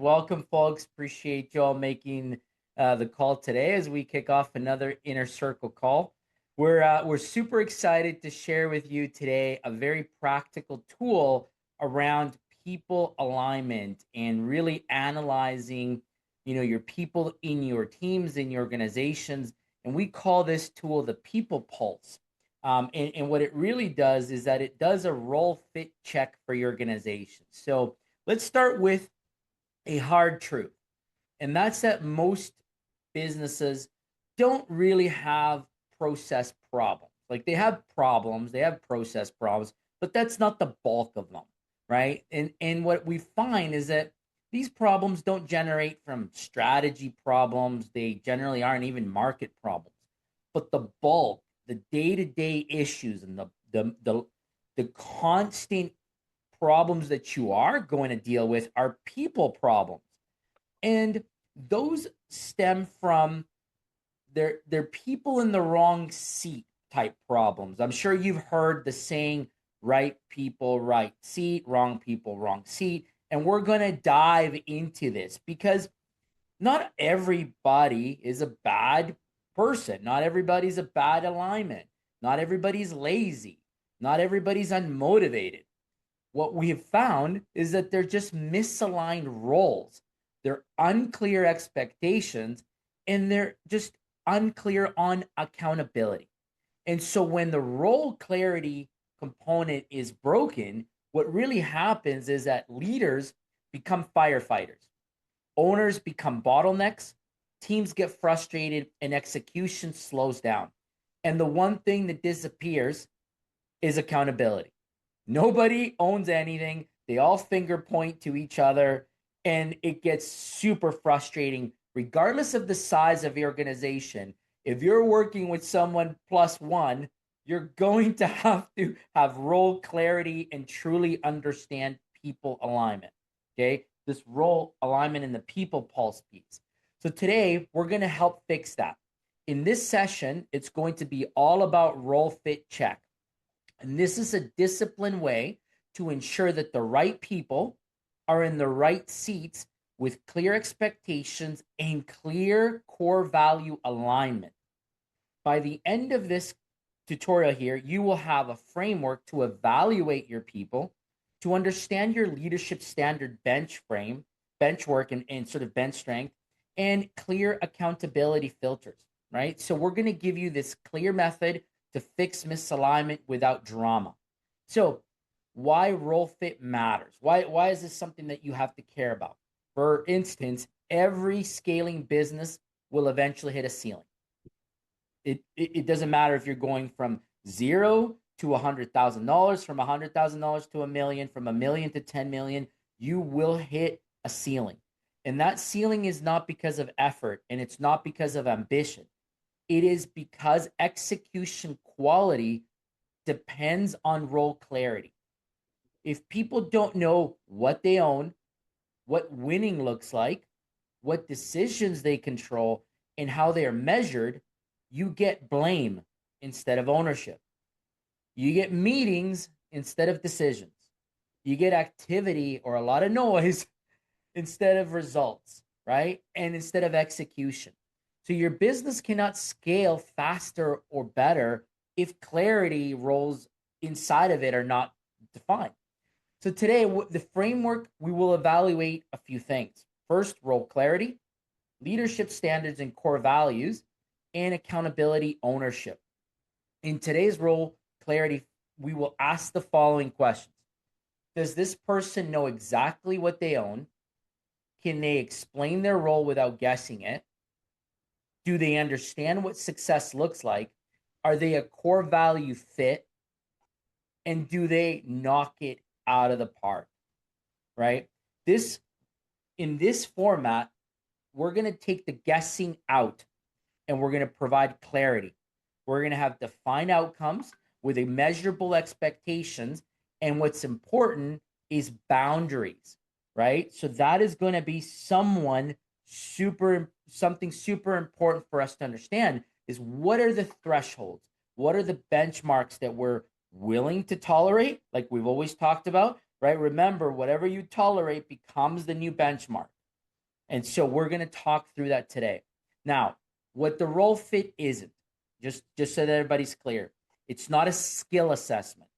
Welcome, folks. Appreciate you all making the call today as we kick off another Inner Circle call. We're super excited to share with you today a very practical tool around people alignment and really analyzing, your people in your teams, in your organizations, and we call this tool the People Pulse. And what it really does is that it does a role fit check for your organization. So let's start with a hard truth, and that's that most businesses don't really have process problems. Like they have problems, they have process problems, but that's not the bulk of them, right? And what we find is that these problems don't generate from strategy problems. They generally aren't even market problems. But the bulk, the day-to-day issues and the constant problems that you are going to deal with are people problems. And those stem from their people in the wrong seat type problems. I'm sure you've heard the saying, right people, right seat, wrong people, wrong seat. And we're going to dive into this because not everybody is a bad person. Not everybody's a bad alignment. Not everybody's lazy. Not everybody's unmotivated. What we have found is that they're just misaligned roles. They're unclear expectations, and they're just unclear on accountability. And so when the role clarity component is broken, what really happens is that leaders become firefighters, owners become bottlenecks, teams get frustrated, and execution slows down. And the one thing that disappears is accountability. Nobody owns anything. They all finger point to each other, and it gets super frustrating, regardless of the size of your organization. If you're working with someone plus one, you're going to have role clarity and truly understand people alignment. Okay. This role alignment in the people pulse piece. So today we're going to help fix that. In this session, it's going to be all about role fit check. And this is a disciplined way to ensure that the right people are in the right seats with clear expectations and clear core value alignment. By the end of this tutorial here, you will have a framework to evaluate your people, to understand your leadership standard bench work, and sort of bench strength, and clear accountability filters, right? So we're going to give you this clear method to fix misalignment without drama. So why role fit matters? Why is this something that you have to care about? For instance, every scaling business will eventually hit a ceiling. It doesn't matter if you're going from zero to $100,000, from $100,000 to $1 million, from $1 million to 10 million, you will hit a ceiling. And that ceiling is not because of effort, and it's not because of ambition. It is because execution quality depends on role clarity. If people don't know what they own, what winning looks like, what decisions they control, and how they are measured, you get blame instead of ownership. You get meetings instead of decisions. You get activity or a lot of noise instead of results, right? And instead of execution. So your business cannot scale faster or better if clarity roles inside of it are not defined. So today, the framework, we will evaluate a few things. First, role clarity, leadership standards and core values, and accountability ownership. In today's role clarity, we will ask the following questions. Does this person know exactly what they own? Can they explain their role without guessing it? Do they understand what success looks like? Are they a core value fit? And do they knock it out of the park? Right? In this format, we're going to take the guessing out and we're going to provide clarity. We're going to have defined outcomes with a measurable expectations. And what's important is boundaries, right? So that is going to be something super important for us to understand is what are the thresholds? What are the benchmarks that we're willing to tolerate? Like we've always talked about, right? Remember, whatever you tolerate becomes the new benchmark. And so we're going to talk through that today. Now, what the role fit isn't, just so that everybody's clear, it's not a skill assessment.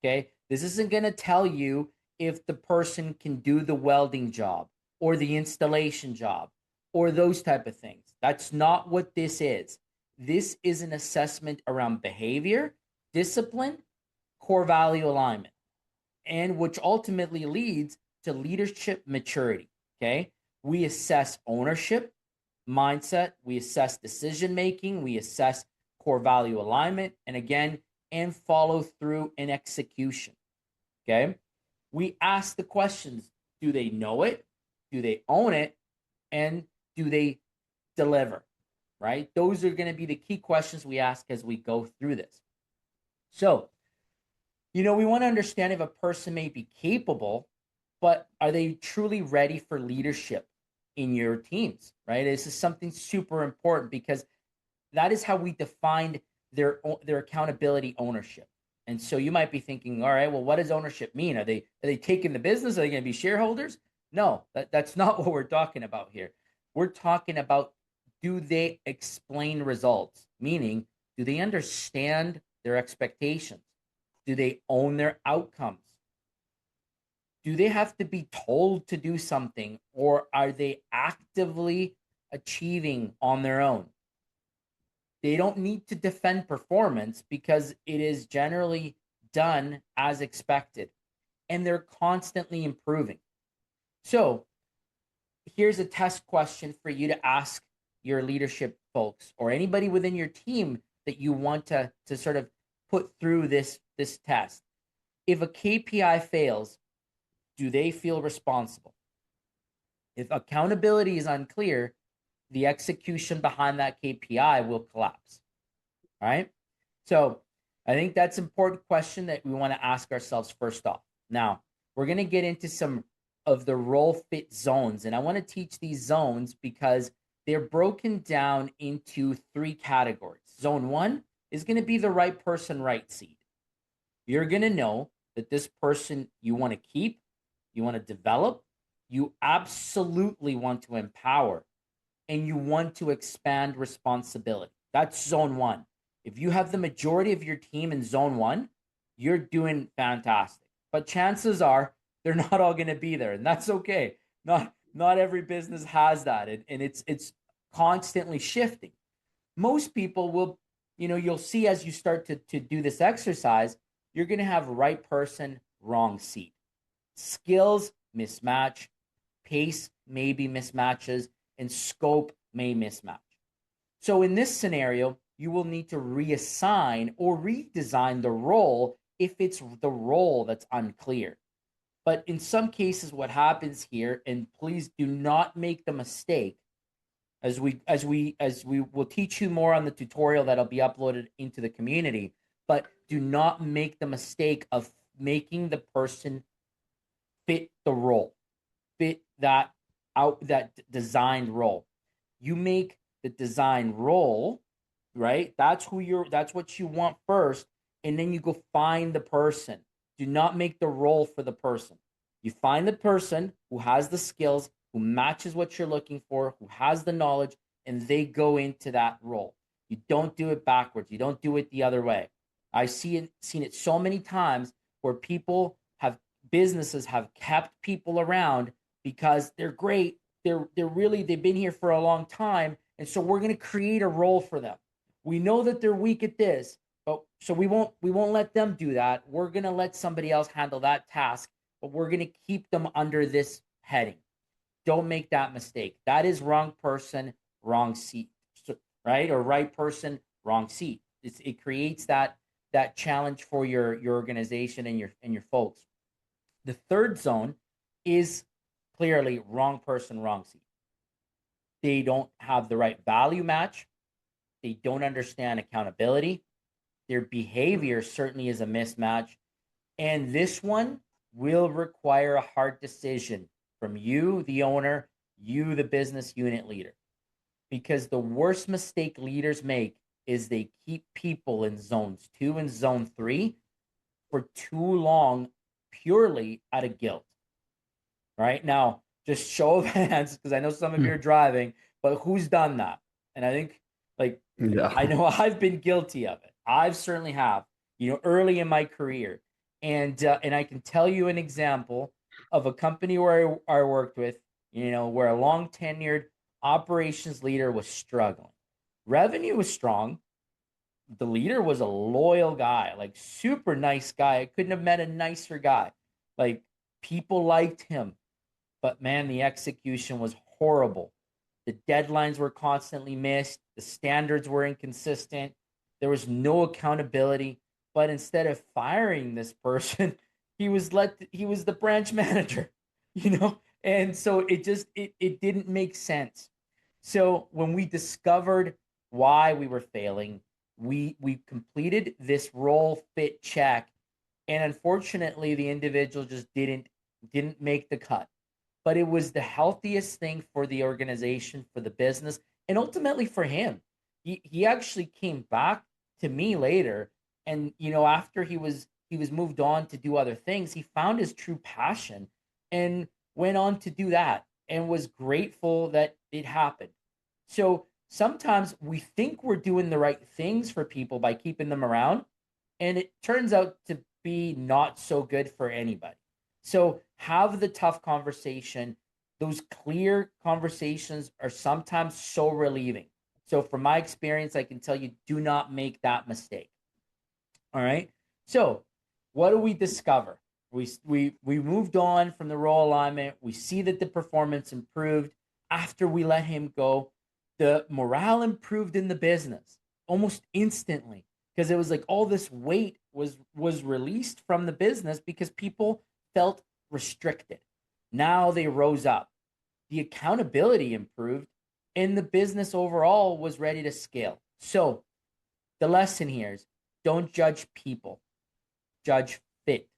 Okay. This isn't going to tell you if the person can do the welding job or the installation job or those type of things. That's not what this is. This is an assessment around behavior, discipline, core value alignment, and which ultimately leads to leadership maturity. Okay. We assess ownership, mindset, we assess decision making, we assess core value alignment, and again, and follow through and execution. Okay. We ask the questions: do they know it? Do they own it? And do they deliver? Right? Those are going to be the key questions we ask as we go through this. So, we want to understand if a person may be capable, but are they truly ready for leadership in your teams, right? This is something super important because that is how we define their accountability ownership. And so you might be thinking, all right, well, what does ownership mean? Are they taking the business? Are they going to be shareholders? No, that's not what we're talking about here. We're talking about, do they explain results? Meaning, do they understand their expectations? Do they own their outcomes? Do they have to be told to do something, or are they actively achieving on their own? They don't need to defend performance because it is generally done as expected, and they're constantly improving. So here's a test question for you to ask your leadership folks or anybody within your team that you want to sort of put through this test. If a KPI fails, do they feel responsible? If accountability is unclear, the execution behind that KPI will collapse. All right. So I think that's an important question that we want to ask ourselves first off. Now, we're going to get into some of the role fit zones. And I want to teach these zones because they're broken down into 3 categories. Zone 1 is going to be the right person, right seat. You're going to know that this person you want to keep, you want to develop, you absolutely want to empower, and you want to expand responsibility. That's zone 1. If you have the majority of your team in zone 1, you're doing fantastic. But chances are they're not all going to be there, and that's okay. Not every business has that, and it's constantly shifting. Most people will, you'll see as you start to do this exercise, you're going to have right person, wrong seat. Skills mismatch, pace maybe mismatches, and scope may mismatch. So in this scenario, you will need to reassign or redesign the role if it's the role that's unclear. But in some cases, what happens here, and please do not make the mistake, as we will teach you more on the tutorial that'll be uploaded into the community, but do not make the mistake of making the person fit the role, fit that designed role. You make the design role, right? That's what you want first, and then you go find the person. Do not make the role for the person. You find the person who has the skills, who matches what you're looking for, who has the knowledge, and they go into that role. You don't do it backwards. You don't do it the other way. I've seen it so many times where businesses have kept people around because they're great. They've been here for a long time. And so we're going to create a role for them. We know that they're weak at this, but so we won't let them do that. We're going to let somebody else handle that task, but we're going to keep them under this heading. Don't make that mistake. That is wrong person, wrong seat, right? Or right person, wrong seat. It creates that challenge for your organization and your folks. The third zone is clearly wrong person, wrong seat. They don't have the right value match. They don't understand accountability. Their behavior certainly is a mismatch. And this one will require a hard decision from you, the owner, you, the business unit leader. Because the worst mistake leaders make is they keep people in zones 2 and zone 3 for too long, purely out of guilt. Right now, Just show of hands, because I know some of you are driving, but who's done that? And I think, like, I know I've been guilty of it. I've certainly have, early in my career. And I can tell you an example of a company where I worked with, where a long tenured operations leader was struggling. Revenue was strong. The leader was a loyal guy, like super nice guy. I couldn't have met a nicer guy. Like, people liked him, but man, the execution was horrible. The deadlines were constantly missed. The standards were inconsistent. There was no accountability. But instead of firing this person, he was the branch manager, And so it didn't make sense. So when we discovered why we were failing, we completed this role fit check, and unfortunately the individual just didn't make the cut. But it was the healthiest thing for the organization, for the business, and ultimately for him. He actually came back to me later, and after he was moved on to do other things, he found his true passion and went on to do that, and was grateful that it happened. So sometimes we think we're doing the right things for people by keeping them around, and it turns out to be not so good for anybody. So have the tough conversation. Those clear conversations are sometimes so relieving. So from my experience, I can tell you, do not make that mistake. All right. So what do we discover? We moved on from the role alignment. We see that the performance improved after we let him go. The morale improved in the business almost instantly, because it was like all this weight was released from the business because people felt restricted. Now they rose up. The accountability improved, and the business overall was ready to scale. So the lesson here is, don't judge people, judge fit.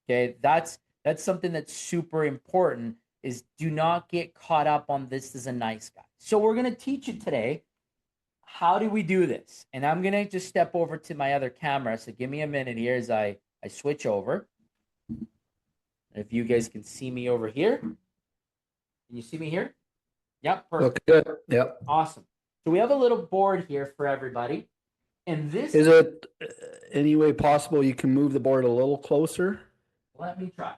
Okay, that's something that's super important, is do not get caught up on this as a nice guy. So we're going to teach you today, how do we do this? And I'm going to just step over to my other camera. So give me a minute here as I switch over. If you guys can see me over here. Can you see me here? Yep, perfect. Look good. Yep. Awesome. So we have a little board here for everybody. And this is it any way possible you can move the board a little closer? Let me try.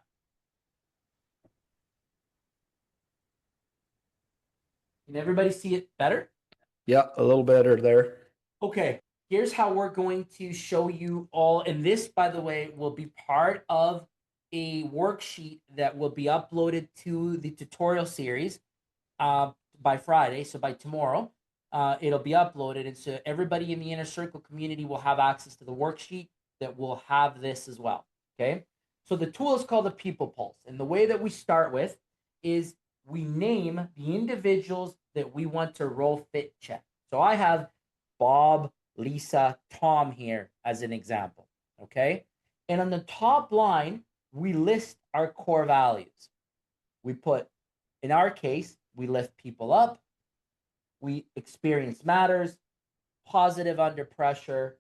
Can everybody see it better? Yeah, a little better there. Okay, here's how we're going to show you all. And this, by the way, will be part of a worksheet that will be uploaded to the tutorial series by Friday. So by tomorrow, it'll be uploaded. And so everybody in the Inner Circle community will have access to the worksheet that will have this as well. Okay, so the tool is called the People Pulse. And the way that we start with is we name the individuals that we want to role fit check. So I have Bob, Lisa, Tom here as an example. Okay, and on the top line, we list our core values. We put, in our case, we lift people up, we experience matters, positive under pressure,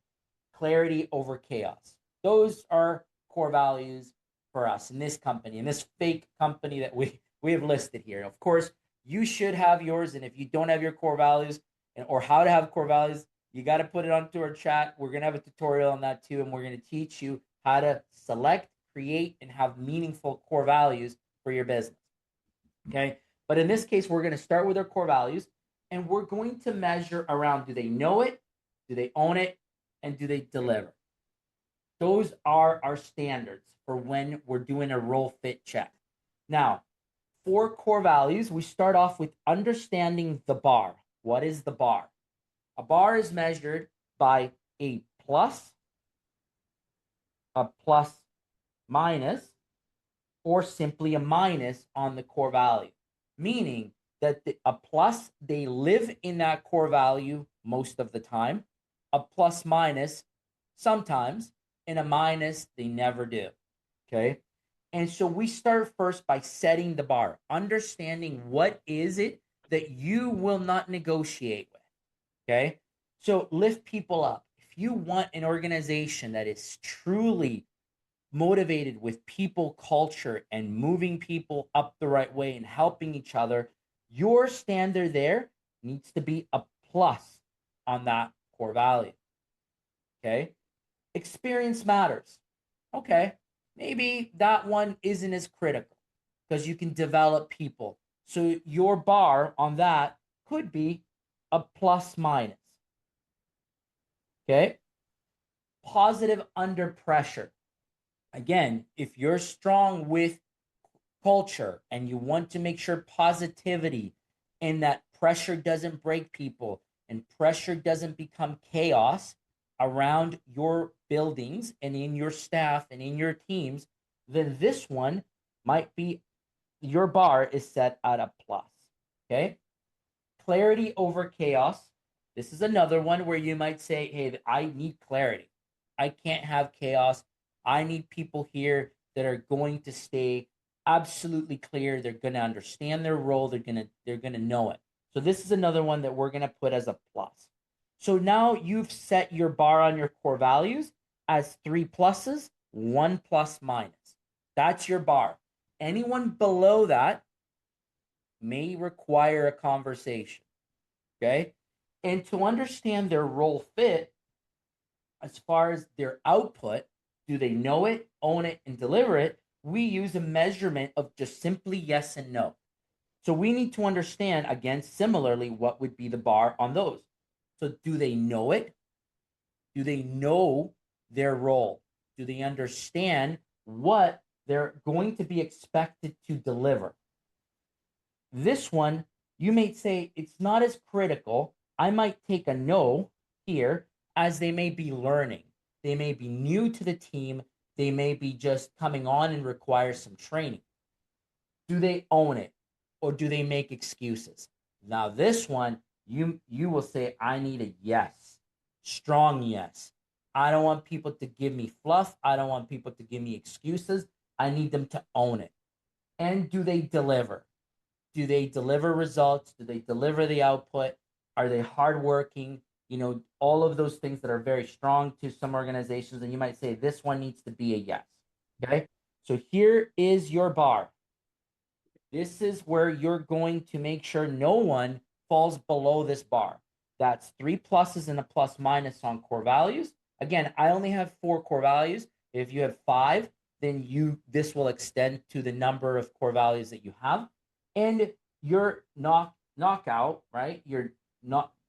clarity over chaos. Those are core values for us in this company, in this fake company that we have listed here. Of course, you should have yours, and if you don't have your core values or how to have core values, you got to put it onto our chat. We're going to have a tutorial on that too, and we're going to teach you how to select, create, and have meaningful core values for your business. Okay, but in this case, we're going to start with our core values, and we're going to measure around, do they know it, do they own it, and do they deliver? Those are our standards for when we're doing a role fit check. Now, for core values, we start off with understanding the bar. What is the bar? A bar is measured by a plus minus, or simply a minus on the core value, meaning that a plus, they live in that core value most of the time, a plus minus sometimes, and a minus they never do. Okay, and so we start first by setting the bar, understanding what is it that you will not negotiate with. Okay, so lift people up. If you want an organization that is truly motivated with people culture and moving people up the right way and helping each other, your standard there needs to be a plus on that core value. Okay. Experience matters. Okay. Maybe that one isn't as critical because you can develop people. So your bar on that could be a plus minus. Okay. Positive under pressure. Again, if you're strong with culture and you want to make sure positivity and that pressure doesn't break people and pressure doesn't become chaos around your buildings and in your staff and in your teams, then this one might be your bar is set at a plus. Okay. Clarity over chaos. This is another one where you might say, hey, I need clarity. I can't have chaos. I need people here that are going to stay absolutely clear. They're going to understand their role. They're going to know it. So this is another one that we're going to put as a plus. So now you've set your bar on your core values as 3 pluses, 1 plus minus. That's your bar. Anyone below that may require a conversation. Okay. And to understand their role fit, as far as their output, do they know it, own it, and deliver it? We use a measurement of just simply yes and no. So we need to understand, again, similarly, what would be the bar on those. So do they know it? Do they know their role? Do they understand what they're going to be expected to deliver? This one, you may say it's not as critical. I might take a no here as they may be learning. They may be new to the team. They may be just coming on and require some training. Do they own it or do they make excuses? Now this one, you will say, I need a yes, strong yes. I don't want people to give me fluff. I don't want people to give me excuses. I need them to own it. And do they deliver? Do they deliver results? Do they deliver the output? Are they hardworking? You know, all of those things that are very strong to some organizations. And you might say this one needs to be a yes. Okay. So here is your bar. This is where you're going to make sure no one falls below this bar. That's 3 pluses and a plus minus on core values. Again, I only have 4 core values. If you have 5, then this will extend to the number of core values that you have. And your knockout, right? Your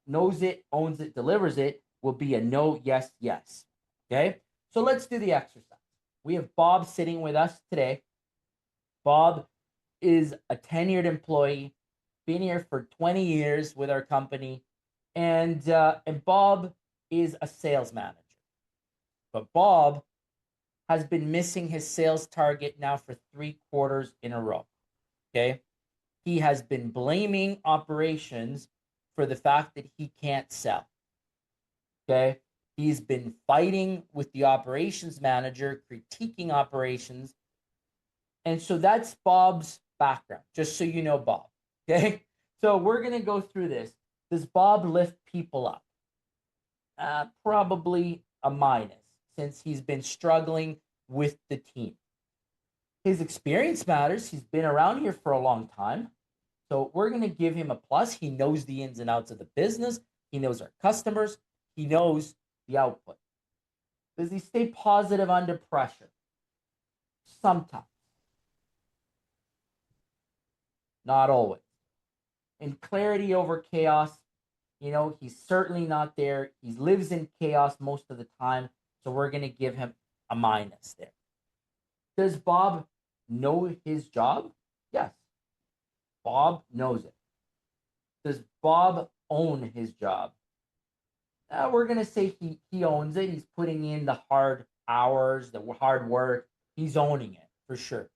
knows it, owns it, delivers it will be a no, yes, yes. Okay. So let's do the exercise. We have Bob sitting with us today. Bob is a tenured employee, been here for 20 years with our company, and Bob is a sales manager. But Bob has been missing his sales target now for 3 quarters in a row. Okay. He has been blaming operations for the fact that he can't sell. Okay. He's been fighting with the operations manager, critiquing operations. And so that's Bob's background, just so you know Bob. Okay. So we're going to go through this. Does Bob lift people up? Probably a minus, since he's been struggling with the team. His experience matters. He's been around here for a long time. So we're going to give him a plus. He knows the ins and outs of the business. He knows our customers. He knows the output. Does he stay positive under pressure? Sometimes. Not always. And clarity over chaos, you know, he's certainly not there. He lives in chaos most of the time. So we're going to give him a minus there. Does Bob know his job? Yes. Bob knows it. Does Bob own his job? We're going to say he owns it. He's putting in the hard hours, the hard work. He's owning it for sure.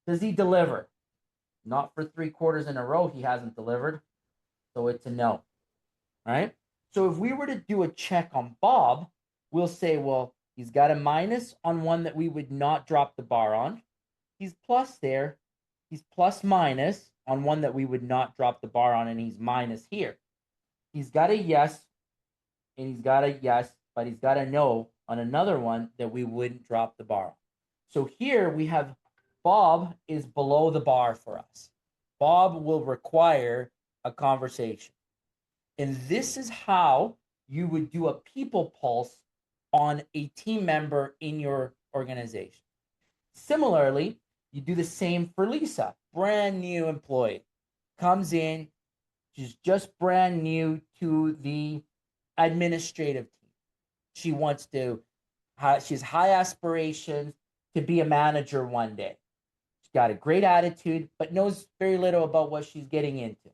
Does he deliver? Not for 3 quarters in a row, he hasn't delivered. So it's a no. Right? So if we were to do a check on Bob, we'll say, well, he's got a minus on one that we would not drop the bar on. He's plus there. He's plus minus on one that we would not drop the bar on, and he's minus here. He's got a yes, and he's got a yes, but he's got a no on another one that we wouldn't drop the bar on. So here we have Bob is below the bar for us. Bob will require a conversation. And this is how you would do a people pulse on a team member in your organization. Similarly, you do the same for Lisa, brand new employee, comes in, she's just brand new to the administrative team. She wants to, she has high aspirations to be a manager one day. She's got a great attitude, but knows very little about what she's getting into.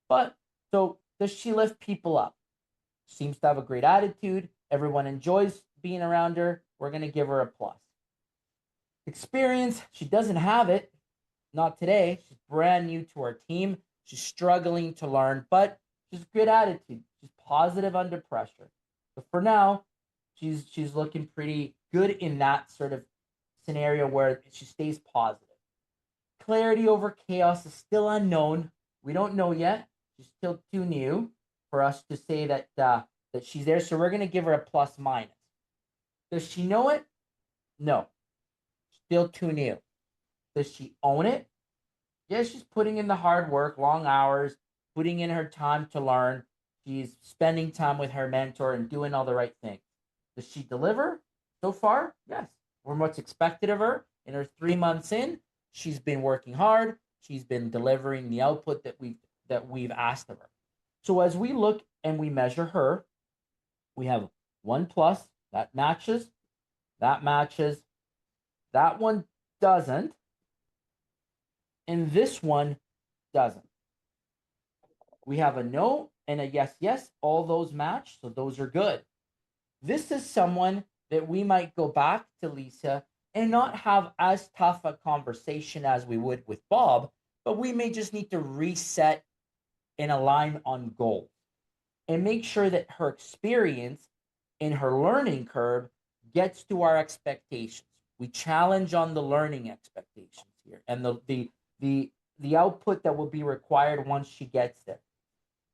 But so does she lift people up? Seems to have a great attitude. Everyone enjoys being around her. We're going to give her a plus. Experience, she doesn't have it. Not today. She's brand new to our team. She's struggling to learn, but she's good attitude. She's positive under pressure. But for now, she's looking pretty good in that sort of scenario where she stays positive. Clarity over chaos is still unknown. We don't know yet. She's still too new for us to say that that she's there. So we're going to give her a plus minus. Does she know it? No. Still too new. Does she own it? Yes, she's putting in the hard work, long hours, putting in her time to learn. She's spending time with her mentor and doing all the right things. Does she deliver so far? Yes. From what's expected of her in her 3 months in, she's been working hard. She's been delivering the output that we've asked of her. So as we look and we measure her, we have 1 plus that matches, that one doesn't, and this one doesn't. We have a no and a yes, yes. All those match, so those are good. This is someone that we might go back to Lisa and not have as tough a conversation as we would with Bob, but we may just need to reset and align on goals and make sure that her experience in her learning curve gets to our expectations. We challenge on the learning expectations here and the output that will be required once she gets there.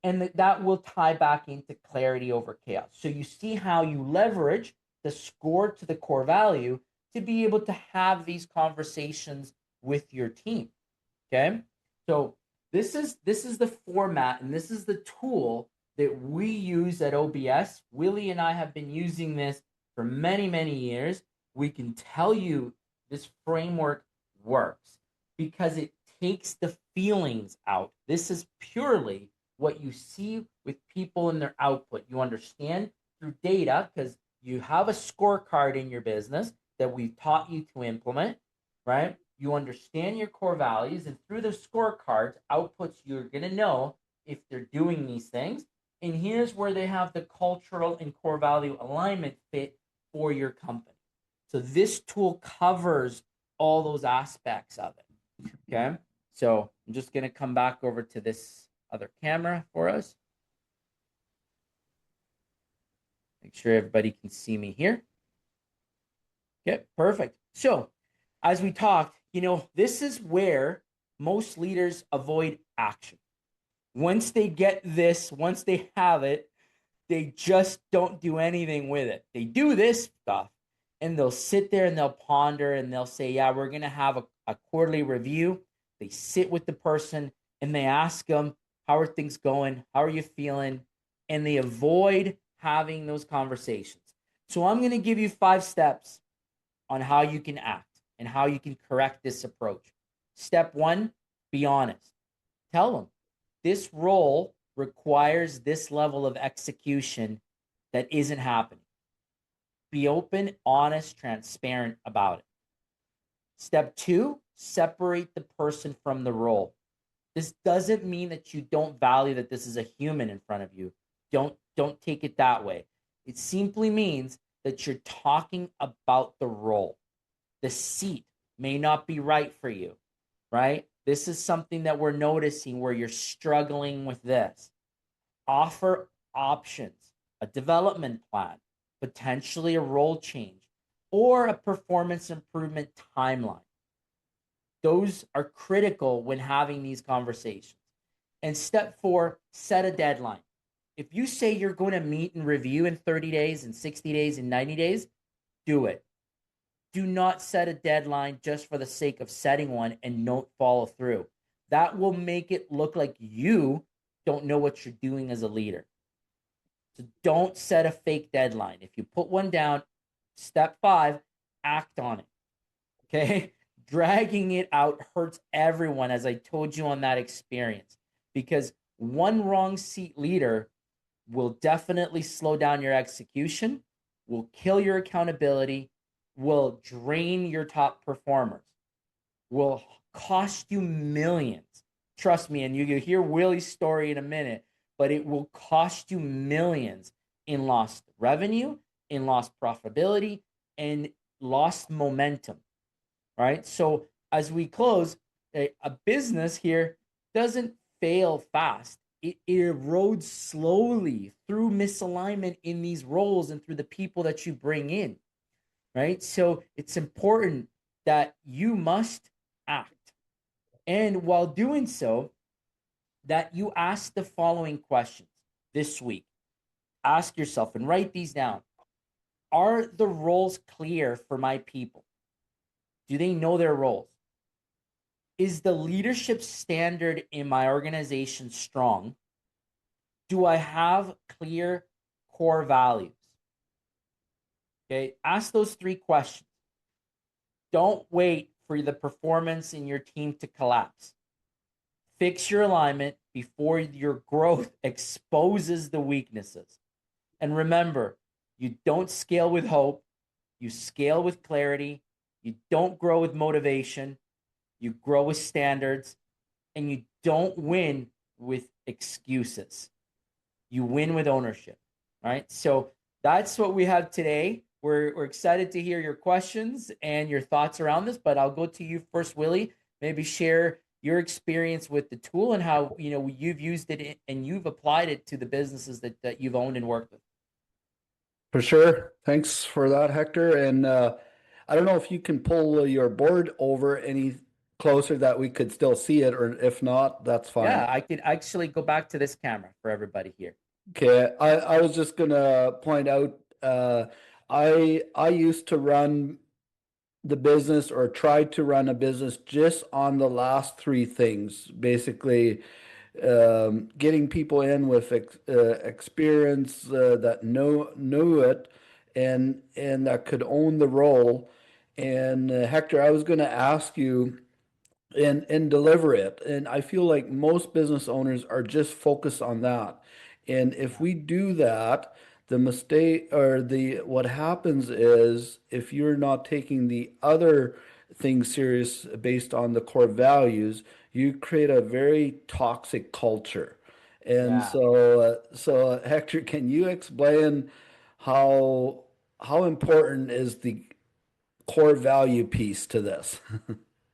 And that will tie back into clarity over chaos. So you see how you leverage the score to the core value to be able to have these conversations with your team. Okay. So this is the format and this is the tool that we use at OBS. Willie and I have been using this for many, many years. We can tell you this framework works because it takes the feelings out. This is purely what you see with people in their output. You understand through data because you have a scorecard in your business that we've taught you to implement, right? You understand your core values, and through the scorecards, outputs, you're going to know if they're doing these things. And here's where they have the cultural and core value alignment fit for your company. So this tool covers all those aspects of it. Okay. So I'm just going to come back over to this other camera for us. Make sure everybody can see me here. Okay, perfect. So as we talked, this is where most leaders avoid action. Once they get this, once they have it, they just don't do anything with it. They do this stuff and they'll sit there and they'll ponder and they'll say, yeah, we're going to have a quarterly review. They sit with the person and they ask them, how are things going? How are you feeling? And they avoid having those conversations. So I'm going to give you 5 steps on how you can act and how you can correct this approach. Step 1, be honest. Tell them this role requires this level of execution that isn't happening. Be open, honest, transparent about it. Step 2, separate the person from the role. This doesn't mean that you don't value that this is a human in front of you. Don't take it that way. It simply means that you're talking about the role. The seat may not be right for you, right? This is something that we're noticing where you're struggling with this. Offer options, a development plan, potentially a role change, or a performance improvement timeline. Those are critical when having these conversations. And step 4, set a deadline. If you say you're going to meet and review in 30 days, in 60 days, in 90 days, do it. Do not set a deadline just for the sake of setting one and don't follow through. That will make it look like you don't know what you're doing as a leader. So don't set a fake deadline. If you put one down, step 5, act on it. Okay? Dragging it out hurts everyone, as I told you on that experience, because one wrong seat leader will definitely slow down your execution, will kill your accountability, will drain your top performers, will cost you millions. Trust me, and you'll hear Willie's story in a minute, but it will cost you millions in lost revenue, in lost profitability, and lost momentum. Right? So as we close, a business here doesn't fail fast. It erodes slowly through misalignment in these roles and through the people that you bring in. Right? So it's important that you must act. And while doing so, that you ask the following questions this week. Ask yourself and write these down. Are the roles clear for my people? Do they know their roles? Is the leadership standard in my organization strong? Do I have clear core values? Okay, ask those 3 questions. Don't wait for the performance in your team to collapse. Fix your alignment before your growth exposes the weaknesses. And remember, you don't scale with hope, you scale with clarity. You don't grow with motivation, you grow with standards, and you don't win with excuses. You win with ownership, right? So that's what we have today. We're excited to hear your questions and your thoughts around this, but I'll go to you first, Willie. Maybe share your experience with the tool and how you've used it and you've applied it to the businesses that you've owned and worked with. For sure. Thanks for that, Hector. And I don't know if you can pull your board over any closer that we could still see it, or if not, that's fine. Yeah, I could actually go back to this camera for everybody here. Okay, I was just gonna point out, I used to run the business or tried to run a business just on the last 3 things. Basically, getting people in with experience that knew it and that could own the role. And Hector, I was going to ask you and deliver it. And I feel like most business owners are just focused on that. And if Yeah. we do that, the mistake or the what happens is if you're not taking the other things serious based on the core values, you create a very toxic culture. And Yeah. so Hector, can you explain how how important is the core value piece to this?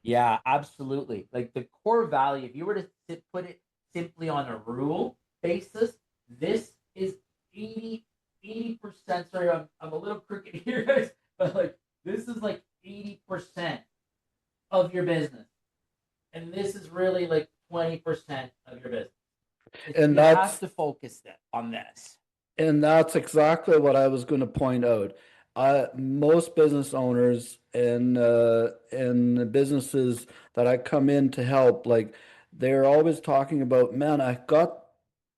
Yeah, absolutely. Like the core value, if you were to put it simply on a rule basis, this is 80%. Sorry, I'm a little crooked here, guys, but like this is like 80% of your business. And this is really like 20% of your business. And You have that's to focus that on this. And that's exactly what I was going to point out. Most business owners and businesses that I come in to help, like they're always talking about, man, I got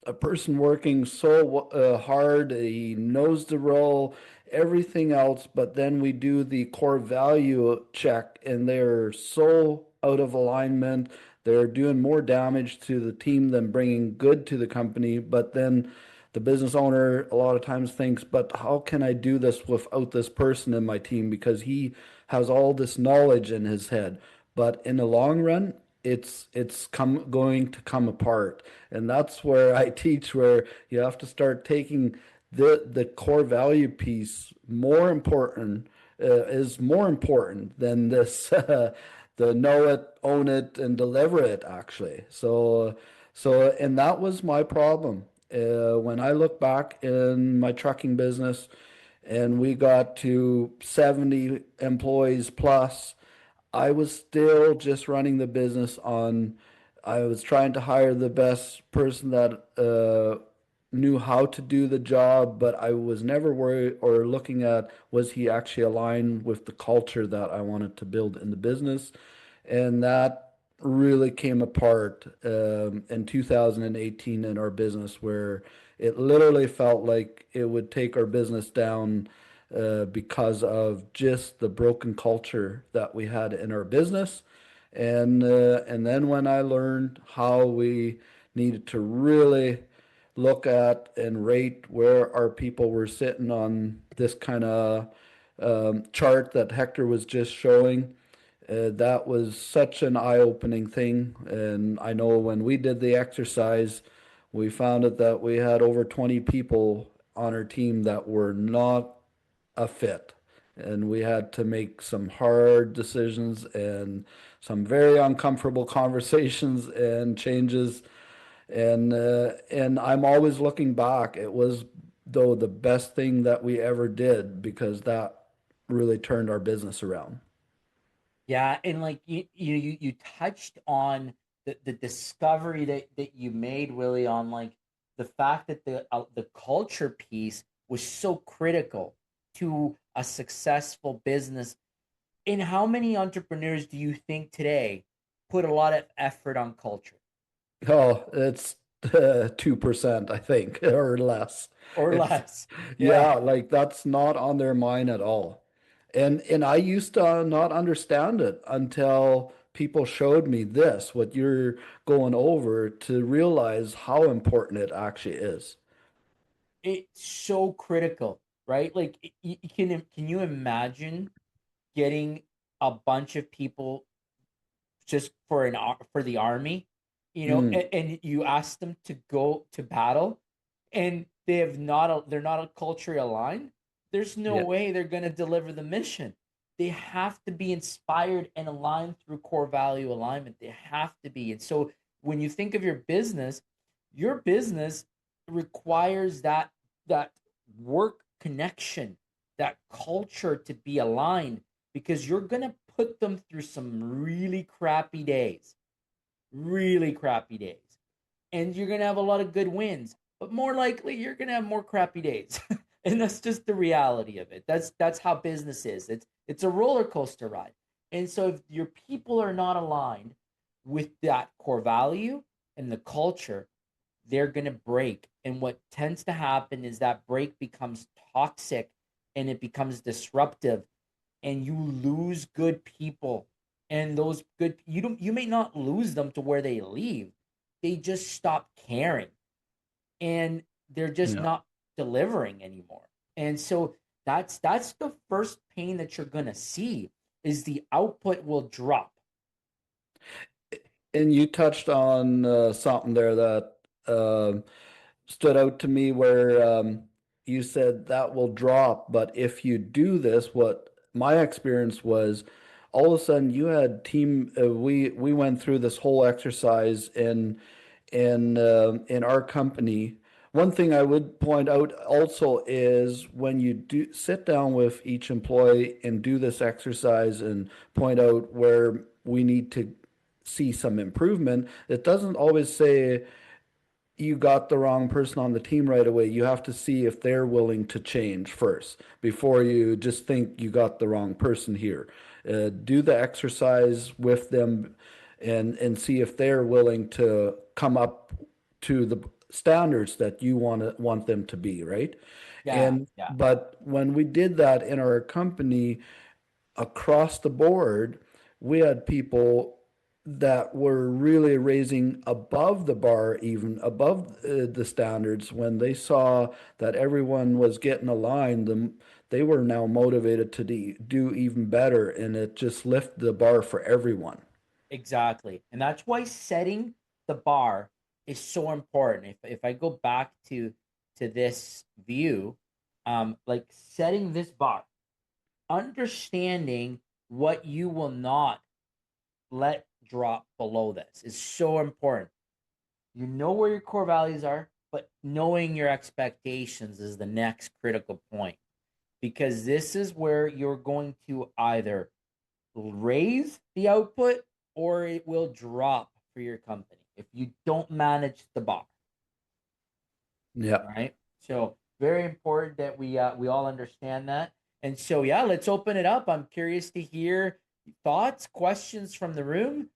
a person working so hard, he knows the role, everything else, but then we do the core value check and they're so out of alignment. They're doing more damage to the team than bringing good to the company, but then the business owner a lot of times thinks, but how can I do this without this person in my team because he has all this knowledge in his head. But in the long run, it's come going to come apart. And that's where I teach where you have to start taking the core value piece more important is more important than this the know it, own it, and deliver it actually. So and that was my problem. When I look back in my trucking business and we got to 70 employees plus, I was still just running the business on, I was trying to hire the best person that knew how to do the job, but I was never worried or looking at was he actually aligned with the culture that I wanted to build in the business. And that really came apart in 2018 in our business, where it literally felt like it would take our business down because of just the broken culture that we had in our business. And then when I learned how we needed to really look at and rate where our people were sitting on this kind of chart that Hector was just showing, that was such an eye-opening thing. And I know when we did the exercise, we found it that we had over 20 people on our team that were not a fit. And we had to make some hard decisions and some very uncomfortable conversations and changes. And I'm always looking back. It was though the best thing that we ever did because that really turned our business around. Yeah, and like you touched on the discovery that you made, Willie, on like the fact that the culture piece was so critical to a successful business. And how many entrepreneurs do you think today put a lot of effort on culture Oh, it's 2%, I think, or less. or It's less? Yeah. yeah, like that's not on their mind at all. And I used to not understand it until people showed me this, what you're going over, to realize how important it actually is. It's so critical, right? Like can you imagine getting a bunch of people just for for the army, Mm, and you ask them to go to battle, and they're not a culturally aligned. There's no yeah, way they're going to deliver the mission. They have to be inspired and aligned through core value alignment. They have to be. And so when you think of your business requires that work connection, that culture to be aligned, because you're going to put them through some really crappy days. And you're going to have a lot of good wins, but more likely you're going to have more crappy days. And that's just the reality of it. That's how business is. It's a roller coaster ride. And so if your people are not aligned with that core value and the culture, they're going to break. And what tends to happen is that break becomes toxic and it becomes disruptive, and you lose good people. And those good, you may not lose them to where they leave, they just stop caring, and they're just yeah. not delivering anymore. And so that's the first pain that you're going to see, is the output will drop. And you touched on something there that stood out to me where you said that will drop, but if you do this, what my experience was, all of a sudden you had team. We went through this whole exercise in our company. One thing I would point out also is when you do sit down with each employee and do this exercise and point out where we need to see some improvement, it doesn't always say you got the wrong person on the team right away. You have to see if they're willing to change first before you just think you got the wrong person here. Do the exercise with them and see if they're willing to come up to the standards that you want them to be, right? Yeah, And yeah. but when we did that in our company, across the board, we had people that were really raising above the bar, even above the standards. When they saw that everyone was getting aligned, they were now motivated to do even better, and it just lifted the bar for everyone. Exactly. And that's why setting the bar is so important. If I go back to this view, like setting this bar, understanding what you will not let drop below this is so important. You know where your core values are, but knowing your expectations is the next critical point, because this is where you're going to either raise the output or it will drop for your company if you don't manage the bar. Yeah. right? So very important that we all understand that. And so yeah, let's open it up. I'm curious to hear thoughts, questions from the room.